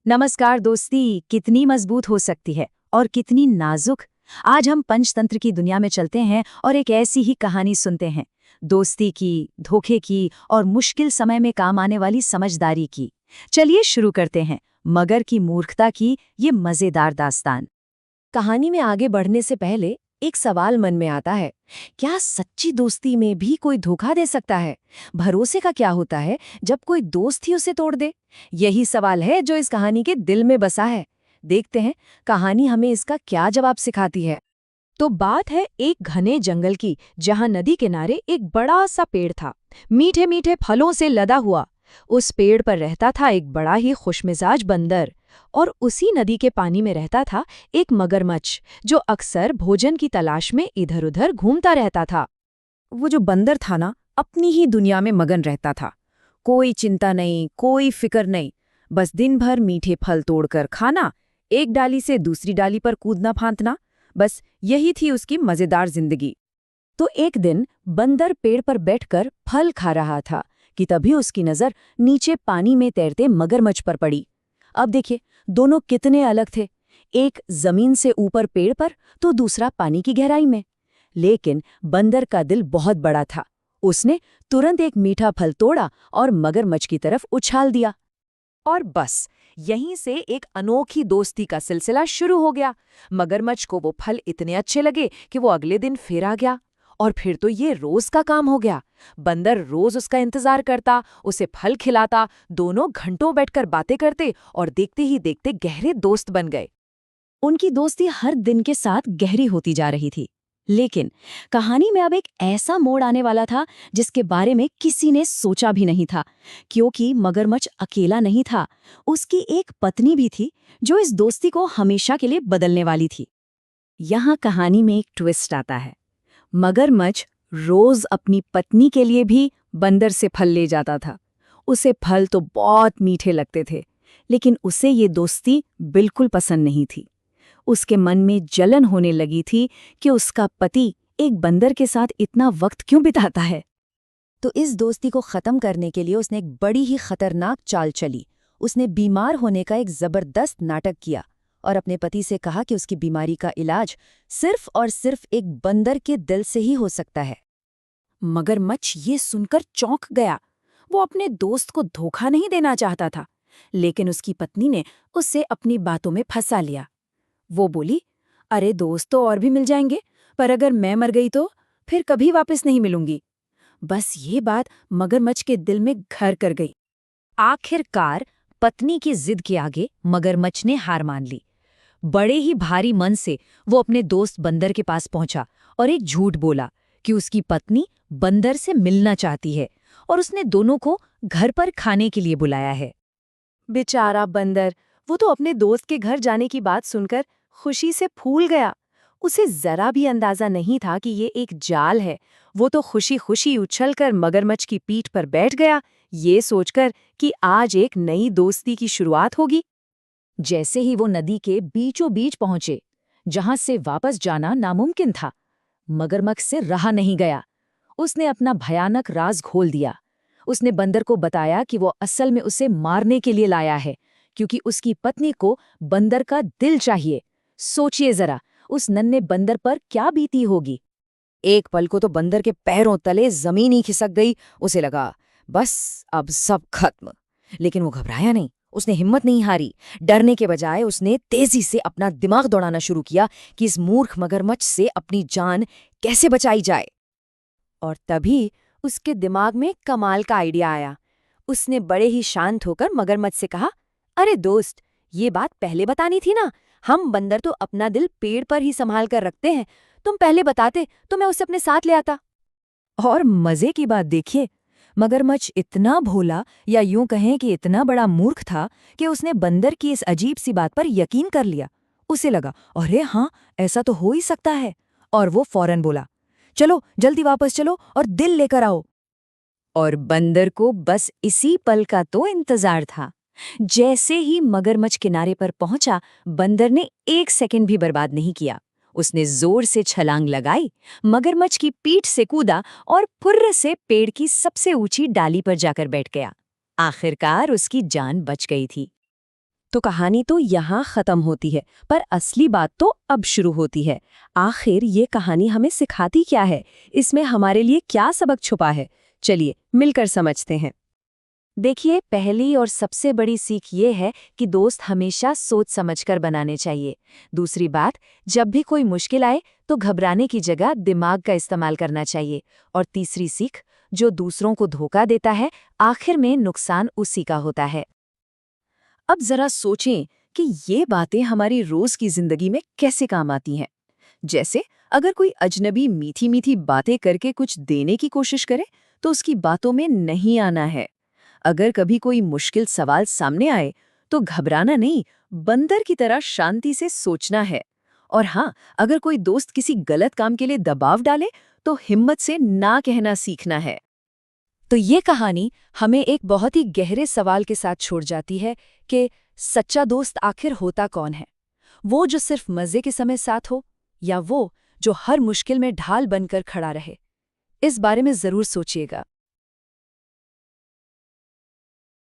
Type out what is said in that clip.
नमस्कार दोस्ती, कितनी मजबूत हो सकती है और कितनी नाजुक। आज हम पंचतंत्र की दुनिया में चलते हैं और एक ऐसी ही कहानी सुनते हैं, दोस्ती की, धोखे की और मुश्किल समय में काम आने वाली समझदारी की। चलिए शुरू करते हैं मगर की मूर्खता की ये मजेदार दास्तान। कहानी में आगे बढ़ने से पहले एक सवाल मन में आता है। क्या सच्ची दोस्ती में भी कोई धोखा दे सकता है? भरोसे का क्या होता है जब कोई दोस्त ही उसे तोड़ दे? यही सवाल है जो इस कहानी के दिल में बसा है। देखते हैं कहानी हमें इसका क्या जवाब सिखाती है। तो बात है एक घने जंगल की, जहां नदी किनारे एक बड़ा सा पेड़ था, मीठे मीठे फलों से लदा हुआ। उस पेड़ पर रहता था एक बड़ा ही खुशमिजाज बंदर, और उसी नदी के पानी में रहता था एक मगरमच्छ, जो अक्सर भोजन की तलाश में इधर-उधर घूमता रहता था। वो जो बंदर था ना, अपनी ही दुनिया में मगन रहता था। कोई चिंता नहीं, कोई फिक्र नहीं, बस दिन भर मीठे फल तोड़कर खाना, एक डाली से दूसरी डाली पर कूदना फांतना, बस यही थी उसकी मजेदार जिंदगी। तो एक दिन बंदर पेड़ पर बैठकर फल खा रहा था कि तभी उसकी नजर नीचे पानी में तैरते मगरमच्छ पर पड़ी। अब देखिए, दोनों कितने अलग थे, एक जमीन से ऊपर पेड़ पर तो दूसरा पानी की गहराई में। लेकिन बंदर का दिल बहुत बड़ा था। उसने तुरंत एक मीठा फल तोड़ा और मगरमच्छ की तरफ उछाल दिया। और बस यहीं से एक अनोखी दोस्ती का सिलसिला शुरू हो गया। मगरमच्छ को वो फल इतने अच्छे लगे कि वो अगले दिन फिर आ गया, और फिर तो ये रोज का काम हो गया। बंदर रोज उसका इंतजार करता, उसे फल खिलाता, दोनों घंटों बैठकर बातें करते और देखते ही देखते गहरे दोस्त बन गए। उनकी दोस्ती हर दिन के साथ गहरी होती जा रही थी। लेकिन कहानी में अब एक ऐसा मोड़ आने वाला था जिसके बारे में किसी ने सोचा भी नहीं था, क्योंकि मगरमच्छ अकेला नहीं था, उसकी एक पत्नी भी थी जो इस दोस्ती को हमेशा के लिए बदलने वाली थी। यहाँ कहानी में एक ट्विस्ट आता है। मगरमच्छ रोज अपनी पत्नी के लिए भी बंदर से फल ले जाता था। उसे फल तो बहुत मीठे लगते थे, लेकिन उसे ये दोस्ती बिल्कुल पसंद नहीं थी। उसके मन में जलन होने लगी थी कि उसका पति एक बंदर के साथ इतना वक्त क्यों बिताता है। तो इस दोस्ती को खत्म करने के लिए उसने एक बड़ी ही खतरनाक चाल चली। उसने बीमार होने का एक जबरदस्त नाटक किया और अपने पति से कहा कि उसकी बीमारी का इलाज सिर्फ और सिर्फ एक बंदर के दिल से ही हो सकता है। मगरमच्छ ये सुनकर चौंक गया। वो अपने दोस्त को धोखा नहीं देना चाहता था, लेकिन उसकी पत्नी ने उसे अपनी बातों में फंसा लिया। वो बोली, अरे दोस्त तो और भी मिल जाएंगे, पर अगर मैं मर गई तो फिर कभी वापस नहीं मिलूंगी। बस ये बात मगरमच्छ के दिल में घर कर गई। आखिरकार पत्नी की जिद के आगे मगरमच्छ ने हार मान ली। बड़े ही भारी मन से वो अपने दोस्त बंदर के पास पहुंचा और एक झूठ बोला कि उसकी पत्नी बंदर से मिलना चाहती है और उसने दोनों को घर पर खाने के लिए बुलाया है। बेचारा बंदर, वो तो अपने दोस्त के घर जाने की बात सुनकर खुशी से फूल गया। उसे जरा भी अंदाजा नहीं था कि ये एक जाल है। वो तो खुशी खुशी उछलकर मगरमच्छ की पीठ पर बैठ गया, ये सोचकर कि आज एक नई दोस्ती की शुरुआत होगी। जैसे ही वो नदी के बीचों बीच पहुंचे, जहां से वापस जाना नामुमकिन था, मगरमच्छ से रहा नहीं गया। उसने अपना भयानक राज खोल दिया। उसने बंदर को बताया कि वो असल में उसे मारने के लिए लाया है, क्योंकि उसकी पत्नी को बंदर का दिल चाहिए। सोचिए जरा, उस नन्हे बंदर पर क्या बीती होगी। एक पल को तो बंदर के पैरों तले जमीन ही खिसक गई। उसे लगा बस अब सब खत्म, लेकिन वो घबराया नहीं। उसने हिम्मत नहीं हारी। डरने के बजाय उसने तेजी से अपना दिमाग दौड़ाना शुरू किया कि इस मूर्ख मगरमच्छ से अपनी जान कैसे बचाई जाए। और तभी उसके दिमाग में कमाल का आइडिया आया। उसने बड़े ही शांत होकर मगरमच्छ से कहा, अरे दोस्त, ये बात पहले बतानी थी ना। हम बंदर तो अपना दिल पेड़ पर ही संभाल कर रखते हैं। तुम पहले बताते तो मैं उसे अपने साथ ले आता। और मजे की बात देखिए, मगरमच्छ इतना भोला, या यूं कहें कि इतना बड़ा मूर्ख था कि उसने बंदर की इस अजीब सी बात पर यकीन कर लिया। उसे लगा, अरे हाँ, ऐसा तो हो ही सकता है। और वो फौरन बोला, चलो जल्दी वापस चलो और दिल लेकर आओ। और बंदर को बस इसी पल का तो इंतजार था। जैसे ही मगरमच्छ किनारे पर पहुंचा, बंदर ने एक सेकंड भी बर्बाद नहीं किया। उसने जोर से छलांग लगाई, मगरमच्छ की पीठ से कूदा और फुर्र से पेड़ की सबसे ऊंची डाली पर जाकर बैठ गया। आखिरकार उसकी जान बच गई थी। तो कहानी तो यहाँ खत्म होती है, पर असली बात तो अब शुरू होती है। आखिर ये कहानी हमें सिखाती क्या है? इसमें हमारे लिए क्या सबक छुपा है? चलिए मिलकर समझते हैं। देखिए, पहली और सबसे बड़ी सीख ये है कि दोस्त हमेशा सोच समझकर बनाने चाहिए। दूसरी बात, जब भी कोई मुश्किल आए तो घबराने की जगह दिमाग का इस्तेमाल करना चाहिए। और तीसरी सीख, जो दूसरों को धोखा देता है आखिर में नुकसान उसी का होता है। अब जरा सोचें कि ये बातें हमारी रोज की जिंदगी में कैसे काम आती हैं। जैसे अगर कोई अजनबी मीठी मीठी बातें करके कुछ देने की कोशिश करे तो उसकी बातों में नहीं आना है। अगर कभी कोई मुश्किल सवाल सामने आए तो घबराना नहीं, बंदर की तरह शांति से सोचना है। और हाँ, अगर कोई दोस्त किसी गलत काम के लिए दबाव डाले तो हिम्मत से ना कहना सीखना है। तो ये कहानी हमें एक बहुत ही गहरे सवाल के साथ छोड़ जाती है कि सच्चा दोस्त आखिर होता कौन है? वो जो सिर्फ मजे के समय साथ हो, या वो जो हर मुश्किल में ढाल बनकर खड़ा रहे? इस बारे में जरूर सोचिएगा।